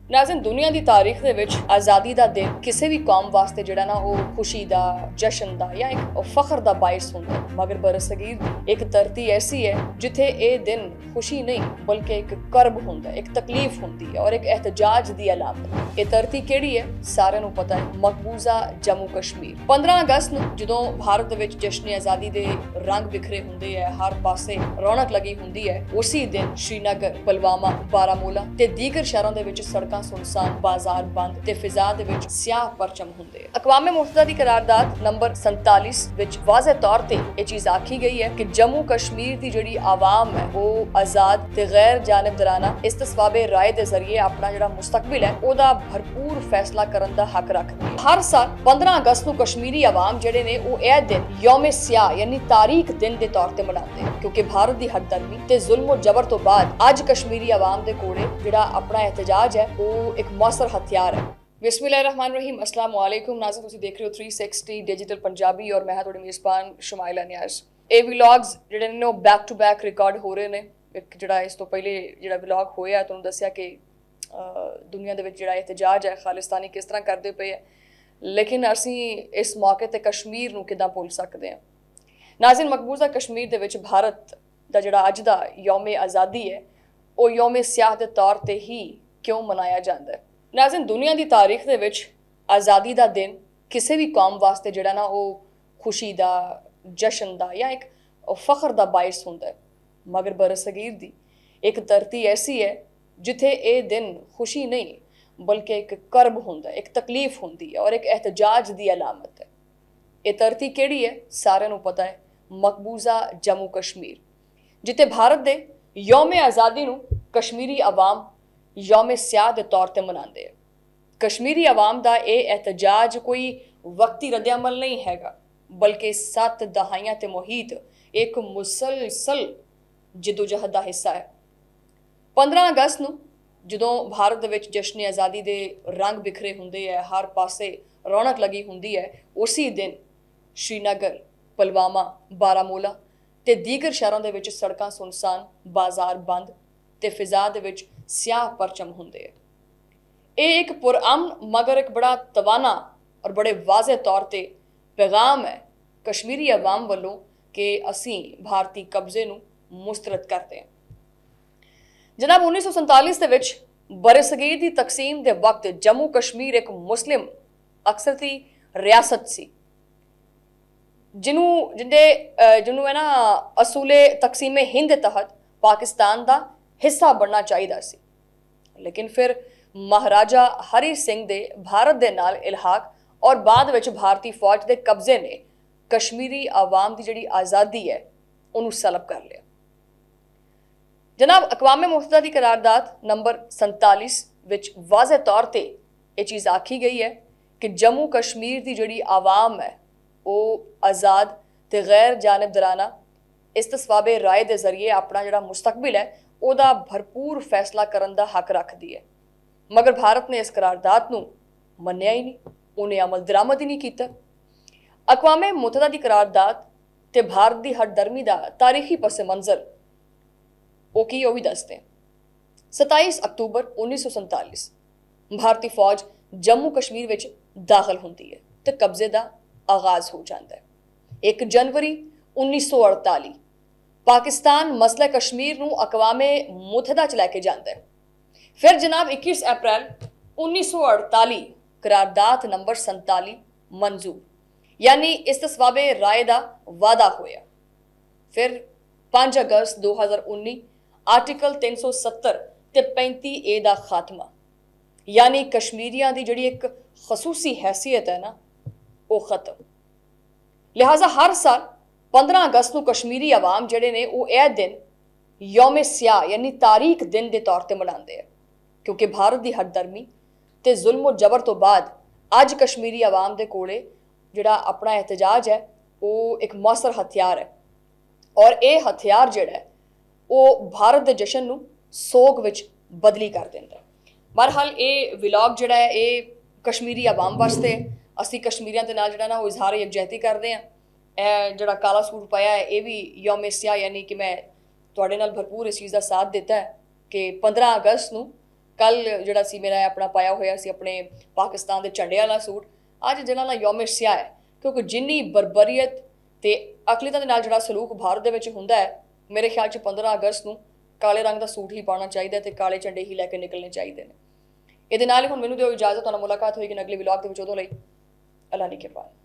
नाज़रीन दुनिया की तारीख दे विच आज़ादी का दिन किसी भी कौम वास्ते जिहड़ा ना वो खुशी का जशन का या एक फखर का बायस होंदा है। मगर बरसगीर एक धरती ऐसी है जिथे ये दिन खुशी नहीं बल्कि एक करब होंदा है, एक तकलीफ होंदी है और एक एहतजाज की अलामत। ये धरती केड़ी है सारे नूं पता है, मकबूजा जम्मू कश्मीर। 15 अगस्त नूं जदों भारत दे विच जश्न आज़ादी दे रंग बिखरे होंदे है, हर पासे रौनक लगी होंदी है, उसी दिन श्रीनगर, पुलवामा, बारामूला ते दीगर शहरों दे विच सड़कां सुनसान, बाजार बंद ते फिजा दे विच स्याह परचम हुंदे। अक़वामे मुत्तहिदा दी करारदाद नंबर 47 विच वाज़े तौर ते ये चीज आखी गई है कि जम्मू कश्मीर दी जेहड़ी आवाम है वो आजाद ते गैर जानिबदाराना इस्तिस्वाबे राय दे जरिए अपना जेहड़ा मुस्तकबिल है ओदा भरपूर फैसला करन दा हक रखदी है। हर साल 15 अगस्त नूं कश्मीरी आवाम जेहड़े ने वो यह दिन यौमे स्याह यानी तारीख दिन दे तौर ते मनाते हैं, क्योंकि भारत दी हकदर्मी ते जुल्म और जबर तो बाद अज कश्मीरी आवाम दे कोले जेहड़ा अपना एहतजाज है वो एक मौसर हथियार है। बिस्मिल्लाहिर्रहमानिर्रहीम, अस्सलाम वालेकुम नाज़रीन, तुसीं देख रहे हो 360 डिजिटल पंजाबी और मैं हां तुहाडी मेज़बान शुमाइला नियाज़। ਇਹ ਵਲੌਗਸ ਜਿਹੜੇ ਨੇ ਉਹ ਬੈਕ ਟੂ ਬੈਕ ਰਿਕਾਰਡ ਹੋ ਰਹੇ ਨੇ। ਇੱਕ ਜਿਹੜਾ ਇਸ ਤੋਂ ਪਹਿਲੇ ਜਿਹੜਾ ਵਲੌਗ ਹੋਇਆ ਤੁਹਾਨੂੰ ਦੱਸਿਆ ਕਿ ਦੁਨੀਆ ਦੇ ਵਿੱਚ ਜਿਹੜਾ ਇhtਜਾਜ ਹੈ ਖਾਲਿਸਤਾਨੀ ਕਿਸ ਤਰ੍ਹਾਂ ਕਰਦੇ ਪਏ ਹੈ, ਲੇਕਿਨ ਅਸੀਂ ਇਸ ਮੌਕੇ ਤੇ ਕਸ਼ਮੀਰ ਨੂੰ ਕਿਦਾਂ ਭੁੱਲ ਸਕਦੇ ਹਾਂ। ਨਾਜ਼ਰੀਨ, ਮਕਬੂਜ਼ਾ ਕਸ਼ਮੀਰ ਦੇ ਵਿੱਚ ਭਾਰਤ ਦਾ ਜਿਹੜਾ ਅੱਜ ਦਾ ਯੌਮੇ ਆਜ਼ਾਦੀ ਹੈ ਉਹ ਯੌਮੇ ਸਿਆਹ ਦੇ ਤੌਰ ਤੇ ਹੀ ਕਿਉਂ ਮਨਾਇਆ ਜਾਂਦਾ ਹੈ। ਨਾਜ਼ਰੀਨ, ਦੁਨੀਆ ਦੀ ਤਾਰੀਖ ਦੇ ਵਿੱਚ ਆਜ਼ਾਦੀ ਦਾ ਦਿਨ ਕਿਸੇ ਵੀ ਕੌਮ ਵਾਸਤੇ ਜਿਹੜਾ ਨਾ ਉਹ ਖੁਸ਼ੀ ਦਾ, जशन का या एक फखर का बायस होंदा है। मगर बरसगीर दी एक धरती ऐसी है जिथे ये दिन खुशी नहीं बल्कि एक करब होंदा है, एक तकलीफ होंदी है और एक एहतजाज की अलामत है। ये धरती केड़ी है सारे नूं पता है, मकबूजा जम्मू कश्मीर, जिथे भारत दे यौमे आज़ादी नूं कश्मीरी आवाम यौमे स्याह के तौर पर मनाते हैं। कश्मीरी आवाम का यह एहतजाज कोई वक्ती रद्दअमल नहीं हैगा, बल्कि 7 दहाइयां ते मुहित एक मुसलसल जिदोजहद का हिस्सा है। 15 अगस्त नूं जदों भारत दे विच जश्न आज़ादी दे रंग बिखरे होंदे है, हर पासे रौनक लगी होंदी है, उसी दिन श्रीनगर, पुलवामा, बारामूला ते दीगर शहरों दे विच सड़कां सुनसान, बाजार बंद ते फिजा दे विच स्याह परचम होंदे है। ये एक पुरअमन मगर एक बड़ा तवाना और बड़े वाज़े तौर पर पैगाम है कश्मीरी आवाम वालों कि असी भारती कब्जे नूं मुस्तरद करते हैं। जनाब 1947 दे विच बरसगीर की तकसीम के वक्त जम्मू कश्मीर एक मुस्लिम अक्सरती रियासत सी जिन्हों है ना असूले तकसीमे हिंद तहत पाकिस्तान का हिस्सा बनना चाहिए सी, लेकिन फिर महाराजा हरी सिंह दे भारत दे नाल इलहाक और बाद विच भारतीय फौज के कब्जे ने कश्मीरी आवाम की जिहड़ी आज़ादी है उन्होंने सलब कर लिया। जनाब अक़वामे मुत्तहिदा की करारदाद नंबर 47 विच वाज़े तौर पर यह चीज़ आखी गई है कि जम्मू कश्मीर की जिहड़ी आवाम है वो आज़ाद ते गैर जानिबदाराना इस्तिस्वाबे राय के जरिए अपना जिहड़ा मुस्तकबिल है उहदा भरपूर फैसला करन दा हक रखदी है। मगर भारत ने इस करारदाद नूं मन्निया ही नहीं, उन्हें अमल दरामद ही नहीं किया। अक़वामे मुत्तहिदा की करारदाद ते भारत की हरदर्मी का तारीखी पस मंजर वो भी दसते हैं। 27 अक्तूबर 1947 भारतीय फौज जम्मू कश्मीर विच दाखिल होंदी है तो कब्जे का आगाज हो जाता है। 1 जनवरी 1948 पाकिस्तान मसला कश्मीर नूं अक़वामे मुत्तहिदा च लैके जाता है। फिर जनाब 21 अप्रैल 1948 करारदाद नंबर 47 मंजूर यानी इस्तिस्वाबे राय का वादा होया। फिर 5 अगस्त 2019 आर्टिकल 370 ते 35A का खात्मा यानी कश्मीरियों की जिहड़ी एक खसूसी हैसियत है ना वो खत्म। लिहाजा हर साल 15 अगस्त को कश्मीरी आवाम जिहड़े ने वो यह दिन यौमे स्याह यानी तारीख दिन के तौर पर मनाते हैं, क्योंकि भारत की हकदर्मी ते जुल्म और जबर तो बाद अज कश्मीरी आवाम के कोले जिहड़ा अपना एहतजाज है वो एक मौसर हथियार है और ये हथियार जिहड़ा है वो भारत के जशन नूं सोग विच बदली कर दिंदा है। बहरहाल ये व्लॉग जिहड़ा है ये कश्मीरी आवाम वास्ते असी कश्मीरियों के नाल जिहड़ा ना वो इजहार यकजहती करते हैं। यह जिहड़ा काला सूट पाया है ये भी यौमे स्याह यानी कि मैं तुहाडे नाल भरपूर इस चीज़ का साथ दिता है कि 15 अगस्त नूं ਕੱਲ ਜਿਹੜਾ ਸੀ ਮੇਰਾ ਆਪਣਾ ਪਾਇਆ ਹੋਇਆ ਸੀ ਆਪਣੇ ਪਾਕਿਸਤਾਨ ਦੇ ਝੰਡੇ ਵਾਲਾ ਸੂਟ, ਅੱਜ ਜਿਹਨਾਂ ਦਾ ਯੌਮ ਸਿਆਹ ਹੈ, ਕਿਉਂਕਿ ਜਿੰਨੀ ਬਰਬਰੀਅਤ ਤੇ ਅਕਲੀਅਤਾਂ ਦੇ ਨਾਲ ਜਿਹੜਾ ਸਲੂਕ ਭਾਰਤ ਦੇ ਵਿੱਚ ਹੁੰਦਾ ਹੈ, ਮੇਰੇ ਖਿਆਲ 'ਚ 15 ਅਗਸਤ ਨੂੰ ਕਾਲੇ ਰੰਗ ਦਾ ਸੂਟ ਹੀ ਪਾਉਣਾ ਚਾਹੀਦਾ ਤੇ ਕਾਲੇ ਝੰਡੇ ਹੀ ਲੈ ਕੇ ਨਿਕਲਣੇ ਚਾਹੀਦੇ ਨੇ। ਇਹਦੇ ਨਾਲ ਹੀ ਹੁਣ ਮੈਨੂੰ ਦਿਓ ਇਜਾਜ਼ਤ, ਤੁਹਾਨੂੰ ਮੁਲਾਕਾਤ ਹੋਏਗੀ ਅਗਲੇ ਵਲੌਗ ਦੇ ਵਿੱਚ। ਉਦੋਂ ਲਈ ਅੱਲਾ ਨਿਗਹਿਬਾਨ।